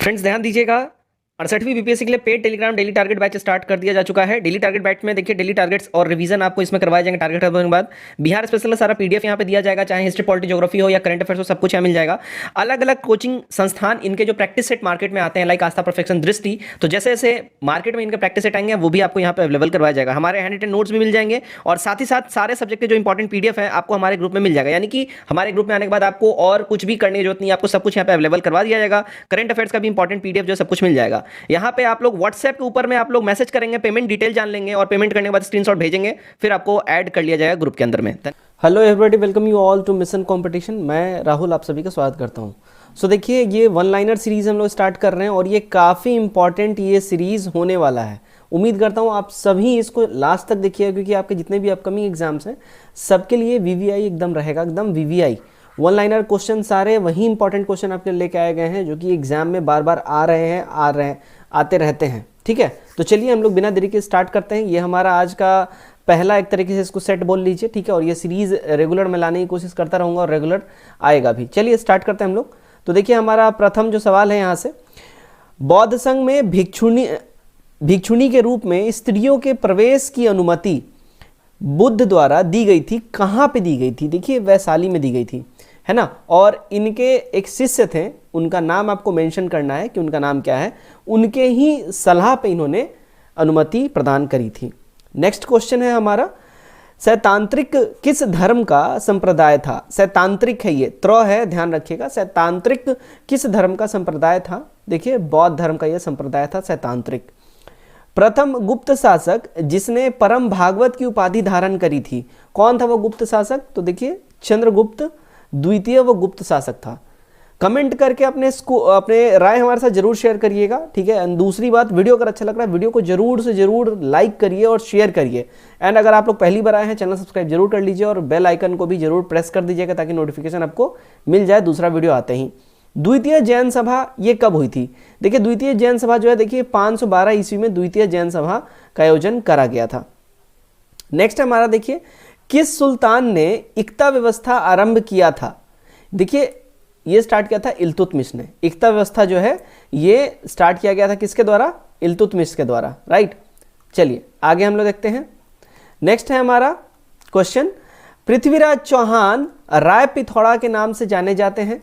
Friends ध्यान दीजिएगा, 68वीं BPSC के लिए paid Telegram daily target batch start कर दिया जा चुका है। डेली टारगेट बैच में देखिए डेली टारगेट्स और रिवीजन आपको इसमें करवाए जाएंगे। टारगेट खत्म होने के बाद बिहार स्पेशल का सारा पीडीएफ यहाँ पे दिया जाएगा, चाहे हिस्ट्री पॉलिटी ज्योग्राफी हो या करंट अफेयर्स हो, सब कुछ यहाँ मिल जाएगा। अलग अलग कोचिंग संस्थान इनके जो प्रैक्टिस सेट मार्केट में आते हैं, लाइक आस्था, परफेक्शन, दृष्टि, तो जैसे जैसे मार्केट में इनके प्रैक्टिस सेट आएंगे वो भी आपको यहाँ पे अवेलेबल करवाया जाएगा। हमारे हैंड रिटन नोट्स भी मिल जाएंगे और साथ ही साथ सारे सब्जेक्ट के जो इंपॉर्टेंट पीडीएफ है आपको हमारे ग्रुप में मिल जाएगा। यानी कि हमारे ग्रुप में आने के बाद आपको और कुछ भी करने की जरूरत नहीं, आपको सब कुछ यहाँ पे अवेलेबल करवा दिया जाएगा। करंट अफेयर्स का भी इंपॉर्टेंट पीडीएफ जो सब कुछ मिल जाएगा। यहाँ पे आप लोग व्हाट्सएप के ऊपर में आप लोग मैसेज करेंगे, पेमेंट डिटेल जान लेंगे और पेमेंट करने के बाद स्क्रीनशॉट भेजेंगे, फिर आपको ऐड कर लिया जाएगा ग्रुप के अंदर में। Hello everybody, welcome you all to mission competition. मैं राहुल आप सभी का स्वागत करता हूँ। सो देखिए, ये वन लाइनर सीरीज हम लोग स्टार्ट कर रहे हैं और ये काफ़ी इंपॉर्टेंट ये सीरीज होने वाला है। उम्मीद करता हूँ आप सभी इसको लास्ट तक देखिएगा, क्योंकि आपके जितने भी अपकमिंग एग्जाम्स हैं सबके लिए वीवीआई एकदम रहेगा, एकदम वीवीआई वन लाइनर क्वेश्चन, सारे वही इंपॉर्टेंट क्वेश्चन आपके लेके आए गए हैं जो कि एग्जाम में बार बार आते रहते हैं। ठीक है, तो चलिए हम लोग बिना देरी के स्टार्ट करते हैं। ये हमारा आज का पहला एक तरीके से इसको सेट बोल लीजिए, ठीक है। और ये सीरीज रेगुलर में लाने की कोशिश करता रहूँगा और रेगुलर आएगा भी। चलिए स्टार्ट करते हैं हम लोग। तो देखिए, हमारा प्रथम जो सवाल है यहाँ से, बौद्ध संघ में भिक्षुणी के रूप में स्त्रियों के प्रवेश की अनुमति बुद्ध द्वारा दी गई थी, कहाँ पे दी गई थी? देखिए, वैशाली में दी गई थी, है ना। और इनके एक शिष्य थे, उनका नाम आपको मेंशन करना है कि उनका नाम क्या है। उनके ही सलाह पे इन्होंने अनुमति प्रदान करी थी। नेक्स्ट क्वेश्चन है हमारा, सैद्धांतिक किस धर्म का संप्रदाय था? सैद्धांतिक है, ये त्र है, ध्यान रखिएगा। सैद्धांतिक किस धर्म का संप्रदाय था? देखिए, बौद्ध धर्म का यह संप्रदाय था सैद्धांतिक। प्रथम गुप्त शासक जिसने परम भागवत की उपाधि धारण करी थी, कौन था वो गुप्त शासक? तो देखिए, चंद्रगुप्त द्वितीय वो गुप्त शासक था। कमेंट करके अपने राय हमारे साथ जरूर शेयर करिएगा, ठीक है। दूसरी बात, वीडियो अगर अच्छा लग रहा है वीडियो को जरूर से जरूर लाइक करिए और शेयर करिए। एंड अगर आप लोग पहली बार आए हैं, चैनल सब्सक्राइब जरूर कर लीजिए और बेल आइकन को भी जरूर प्रेस कर दीजिएगा ताकि नोटिफिकेशन आपको मिल जाए दूसरा वीडियो आते ही। द्वितीय जैन सभा ये कब हुई थी? देखिए, द्वितीय जैन सभा जो है, देखिए 512 ईस्वी में द्वितीय जैन सभा का आयोजन करा गया था। नेक्स्ट हमारा देखिए, किस सुल्तान ने इक्ता व्यवस्था आरंभ किया था? देखिए, ये स्टार्ट किया था इल्तुतमिश ने। इक्ता व्यवस्था जो है ये स्टार्ट किया गया था किसके द्वारा? इल्तुतमिश के द्वारा, राइट। चलिए आगे हम लोग देखते हैं। नेक्स्ट है हमारा क्वेश्चन, पृथ्वीराज चौहान राय पिथौड़ा के नाम से जाने जाते हैं।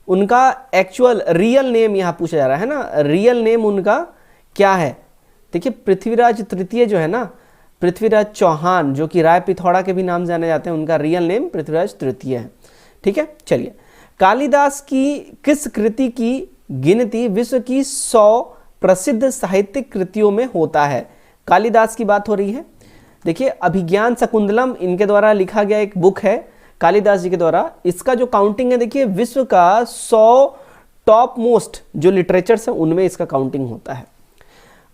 उनका एक्चुअल रियल नेम यहाँ पूछा जा रहा है ना, रियल नेम उनका क्या है? देखिए, पृथ्वीराज तृतीय जो है ना, पृथ्वीराज चौहान जो कि राय पिथौड़ा के भी नाम जाने जाते हैं, उनका रियल नेम पृथ्वीराज तृतीय है, ठीक है। चलिए, कालिदास की किस कृति की गिनती विश्व की 100 प्रसिद्ध साहित्यिक कृतियों में होता है? कालिदास की बात हो रही है। देखिए, अभिज्ञान शकुंतलम इनके द्वारा लिखा गया एक बुक है कालिदास जी के द्वारा। इसका जो काउंटिंग है, देखिए विश्व का 100 टॉप मोस्ट जो लिटरेचर्स है उनमें इसका काउंटिंग होता है।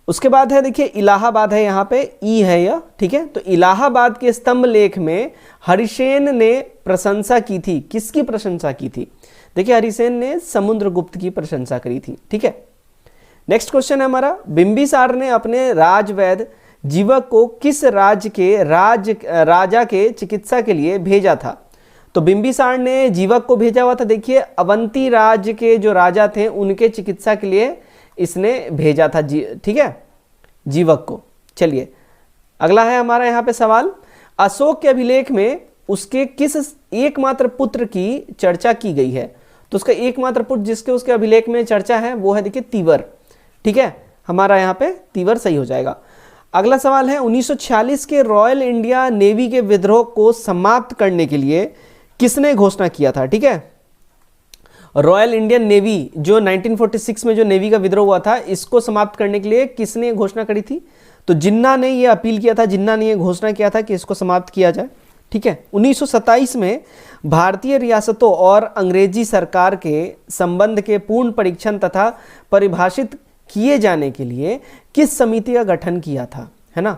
उसके बाद है, देखिए इलाहाबाद है, यहाँ पे ई है यह, ठीक है। तो इलाहाबाद के स्तंभ लेख में हरिसेन ने प्रशंसा की थी, किसकी प्रशंसा की थी? देखिए, हरिसेन ने समुद्रगुप्त की प्रशंसा करी थी, ठीक है। नेक्स्ट क्वेश्चन है हमारा, बिंबिसार ने अपने राजवैद्य जीवक को किस राज्य के राजा के चिकित्सा के लिए भेजा था? तो बिंबिसार ने जीवक को भेजा हुआ था, देखिए अवंती राज्य के जो राजा थे उनके चिकित्सा के लिए इसने भेजा था, ठीक है, जीवक को। चलिए अगला है हमारा यहाँ पे सवाल, अशोक के अभिलेख में उसके किस एकमात्र पुत्र की चर्चा की गई है? तो उसका एकमात्र पुत्र जिसके उसके अभिलेख में चर्चा है वो है, देखिए तीवर, ठीक है। हमारा यहाँ पे तीवर सही हो जाएगा। अगला सवाल है, 1946 के रॉयल इंडिया नेवी के विद्रोह को समाप्त करने के लिए किसने घोषणा किया था? ठीक है, रॉयल इंडियन नेवी जो 1946 में जो नेवी का विद्रोह हुआ था, इसको समाप्त करने के लिए किसने घोषणा करी थी? तो जिन्ना ने ये अपील किया था, जिन्ना ने ये घोषणा किया था कि इसको समाप्त किया जाए, ठीक है। 1927 में भारतीय रियासतों और अंग्रेजी सरकार के संबंध के पूर्ण परीक्षण तथा परिभाषित किए जाने के लिए किस समिति का गठन किया था? है ना,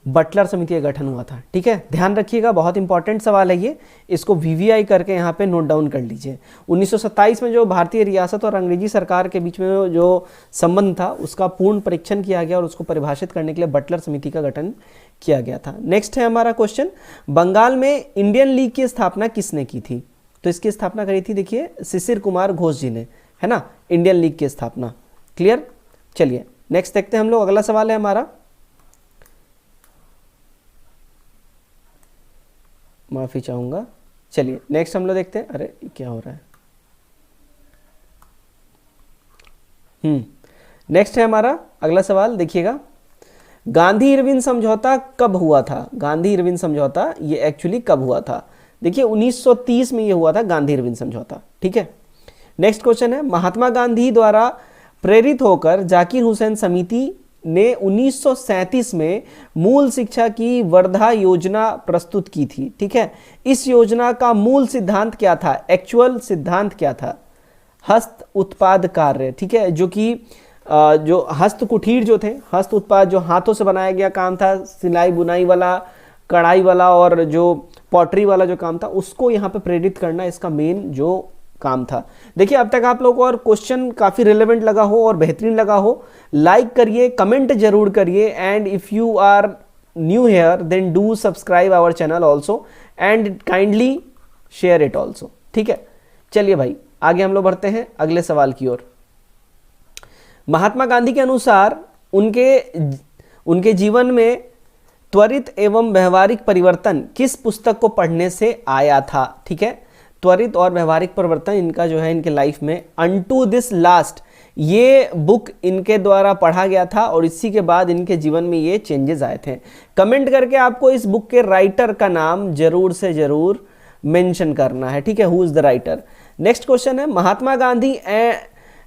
बटलर समिति का गठन हुआ था, ठीक है। ध्यान रखिएगा, बहुत इंपॉर्टेंट सवाल है ये, इसको वीवीआई करके यहाँ पे नोट डाउन कर लीजिए। 1927 में जो भारतीय रियासत और अंग्रेजी सरकार के बीच में जो संबंध था उसका पूर्ण परीक्षण किया गया और उसको परिभाषित करने के लिए बटलर समिति का गठन किया गया था। नेक्स्ट है हमारा क्वेश्चन, बंगाल में इंडियन लीग की स्थापना किसने की थी? तो इसकी स्थापना करी थी, देखिए शिशिर कुमार घोष जी ने, है ना, इंडियन लीग की स्थापना। क्लियर। चलिए नेक्स्ट देखते हैं हम लोग, अगला सवाल है हमारा, माफी चाहूंगा। चलिए नेक्स्ट हम लोग देखते हैं, अरे क्या हो रहा है। नेक्स्ट है हमारा अगला सवाल, देखिएगा, गांधी इरविन समझौता कब हुआ था? गांधी इरविन समझौता ये एक्चुअली कब हुआ था? देखिए 1930 में ये हुआ था, गांधी इरविन समझौता। ठीक है। नेक्स्ट क्वेश्चन है, महात्मा गांधी द्वारा प्रेरित होकर जाकिर हुसैन समिति ने 1937 में मूल शिक्षा की वर्धा योजना प्रस्तुत की थी। ठीक है। इस योजना का मूल सिद्धांत क्या था? एक्चुअल सिद्धांत क्या था? हस्त उत्पाद कार्य। ठीक है। जो कि जो हस्त कुटीर जो थे, हस्त उत्पाद जो हाथों से बनाया गया काम था, सिलाई बुनाई वाला, कढ़ाई वाला और जो पॉटरी वाला जो काम था, उसको यहाँ पे प्रेरित करना इसका मेन जो काम था। देखिए अब तक आप लोगों को और क्वेश्चन काफी रिलेवेंट लगा हो और बेहतरीन लगा हो, लाइक करिए, कमेंट जरूर करिए, and if you are new here then do subscribe our channel also and kindly share it also. ठीक है। चलिए भाई आगे हम लोग बढ़ते हैं अगले सवाल की ओर। महात्मा गांधी के अनुसार उनके जीवन में त्वरित एवं व्यवहारिक परिवर्तन किस पुस्तक को पढ़ने से आया था? ठीक है। त्वरित और व्यवहारिक परिवर्तन इनका जो है इनके लाइफ में अनटू दिस लास्ट, ये बुक इनके द्वारा पढ़ा गया था और इसी के बाद इनके जीवन में ये चेंजेस आए थे। कमेंट करके आपको इस बुक के राइटर का नाम जरूर से जरूर मेंशन करना है। ठीक है, who is the writer. Next question है, Mahatma Gandhi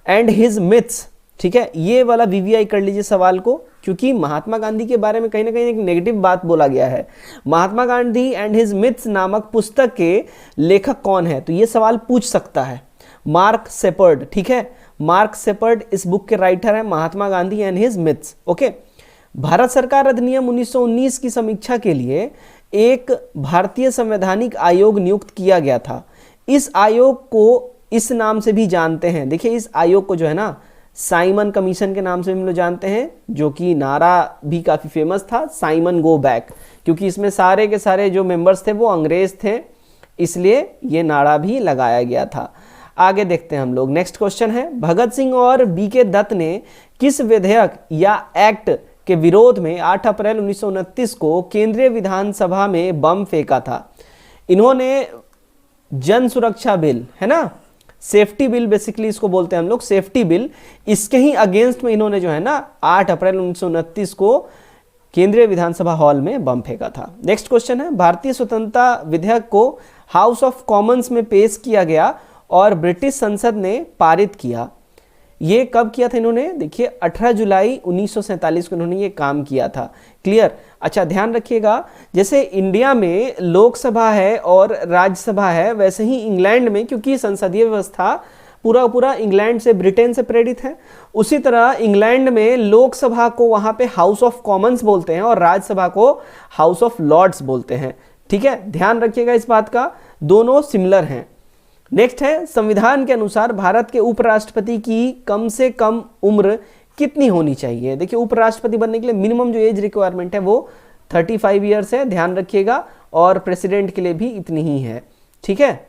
and his myths. ठीक है, ये वाला वीवीआई कर लीजिए सवाल को, क्योंकि महात्मा गांधी के बारे में कहीं ना कहीं एक नेगेटिव बात बोला गया है। Mahatma Gandhi and his myths नामक पुस्तक के लेखक कौन है? तो ये सवाल पूछ सकता है। Mark Shepard. ठीक है, मार्क सेपर्ड इस बुक के राइटर है, Mahatma Gandhi and his myths. Okay. Bharat सरकार अधिनियम 1919 की समीक्षा के लिए एक भारतीय संवैधानिक आयोग नियुक्त किया गया था। इस आयोग को इस नाम से भी जानते हैं। देखिए इस आयोग को जो है ना साइमन कमीशन के नाम से हम लोग जानते हैं, जो कि नारा भी काफी फेमस था, साइमन गो बैक, क्योंकि इसमें सारे के सारे जो मेंबर्स थे वो अंग्रेज थे, इसलिए ये नारा भी लगाया गया था। आगे देखते हैं हम लोग। नेक्स्ट क्वेश्चन है, भगत सिंह और बीके दत्त ने किस विधेयक या एक्ट के विरोध में 8 अप्रैल 1929 को केंद्रीय विधानसभा में बम फेंका था? इन्होंने जन सुरक्षा बिल, है ना, सेफ्टी बिल बेसिकली इसको बोलते हैं हम लोग, सेफ्टी बिल, इसके ही अगेंस्ट में इन्होंने जो है ना 8 अप्रैल 1929 को केंद्रीय विधानसभा हॉल में बम फेंका था। नेक्स्ट क्वेश्चन है, भारतीय स्वतंत्रता विधेयक को हाउस ऑफ कॉमन्स में पेश किया गया और ब्रिटिश संसद ने पारित किया। ये कब किया था इन्होंने? देखिए 18 जुलाई 1947 को इन्होंने ये काम किया था। क्लियर। अच्छा ध्यान रखिएगा, जैसे इंडिया में लोकसभा है और राज्यसभा है, वैसे ही इंग्लैंड में, क्योंकि संसदीय व्यवस्था पूरा इंग्लैंड से, ब्रिटेन से प्रेरित है, उसी तरह इंग्लैंड में लोकसभा को वहां पे हाउस ऑफ कॉमन्स बोलते हैं और राज्यसभा को हाउस ऑफ लॉर्ड्स बोलते हैं। ठीक है, ध्यान रखिएगा इस बात का, दोनों सिमिलर हैं। नेक्स्ट है, संविधान के अनुसार भारत के उपराष्ट्रपति की कम से कम उम्र कितनी होनी चाहिए? देखिए उपराष्ट्रपति बनने के लिए मिनिमम जो एज रिक्वायरमेंट है वो 35 ईयर्स है, ध्यान रखिएगा, और प्रेसिडेंट के लिए भी इतनी ही है। ठीक है।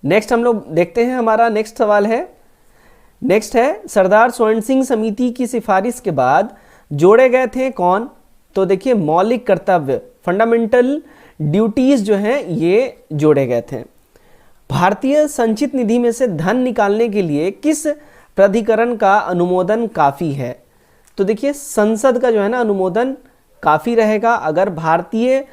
नेक्स्ट हम लोग देखते हैं, हमारा नेक्स्ट सवाल है, नेक्स्ट है, सरदार स्वर्ण सिंह समिति की सिफारिश के बाद जोड़े गए थे कौन? तो देखिए मौलिक कर्तव्य, फंडामेंटल ड्यूटीज जो हैं ये जोड़े गए थे। भारतीय संचित निधि में से धन निकालने के लिए किस प्राधिकरण का अनुमोदन काफी है? तो देखिए संसद का जो है ना अनुमोदन काफी रहेगा। अगर भारतीय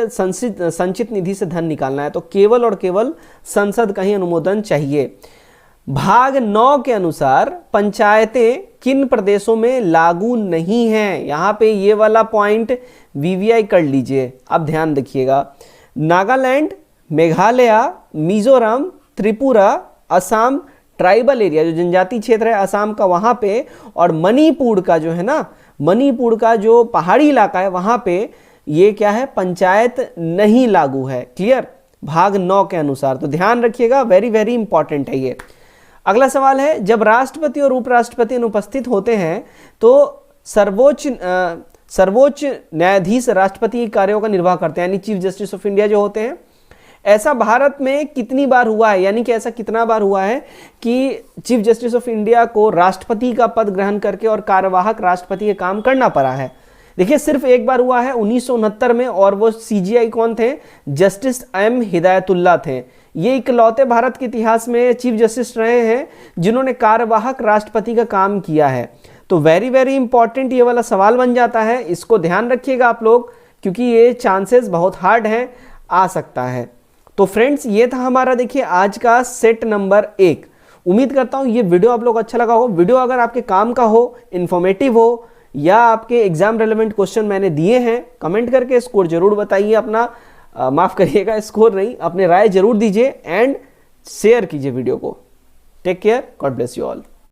संचित निधि से धन निकालना है तो केवल और केवल संसद का ही अनुमोदन चाहिए। भाग 9 के अनुसार पंचायतें किन प्रदेशों में लागू नहीं हैं? यहां पे ये वाला पॉइंट वीवीआई कर लीजिए, अब ध्यान रखिएगा। नागालैंड, मेघालय, मिजोरम, त्रिपुरा, असम, ट्राइबल एरिया जो जनजाति क्षेत्र है असम का वहां पे, और मणिपुर का जो है ना, मणिपुर का जो पहाड़ी इलाका है वहां पे ये क्या है, पंचायत नहीं लागू है। क्लियर, भाग 9 के अनुसार, तो ध्यान रखिएगा, वेरी वेरी इंपॉर्टेंट है ये। अगला सवाल है, जब राष्ट्रपति और उपराष्ट्रपति अनुपस्थित होते हैं तो सर्वोच्च न्यायाधीश राष्ट्रपति के कार्यों का निर्वाह करते हैं, यानी चीफ जस्टिस ऑफ इंडिया जो होते हैं, ऐसा भारत में कितनी बार हुआ है, यानी कि ऐसा कितना बार हुआ है कि चीफ जस्टिस ऑफ इंडिया को राष्ट्रपति का पद ग्रहण करके और कार्यवाहक राष्ट्रपति का काम करना पड़ा है? देखिए सिर्फ एक बार हुआ है 1969 में, और वो सीजीआई कौन थे? जस्टिस एम हिदायतुल्ला थे। ये इकलौते भारत के इतिहास में चीफ जस्टिस रहे हैं जिन्होंने कार्यवाहक राष्ट्रपति का काम किया है। तो वेरी वेरी इंपॉर्टेंट ये वाला सवाल बन जाता है, इसको ध्यान रखिएगा आप लोग, क्योंकि ये चांसेस बहुत हार्ड हैं, आ सकता है। तो फ्रेंड्स ये था हमारा देखिए आज का सेट नंबर 1। उम्मीद करता हूँ ये वीडियो आप लोग अच्छा लगा हो। वीडियो अगर आपके काम का हो, इंफॉर्मेटिव हो, या आपके एग्जाम रेलेवेंट क्वेश्चन मैंने दिए हैं, कमेंट करके स्कोर जरूर बताइए अपना, माफ करिएगा स्कोर नहीं, अपने राय जरूर दीजिए एंड शेयर कीजिए वीडियो को। Take care, God bless you all.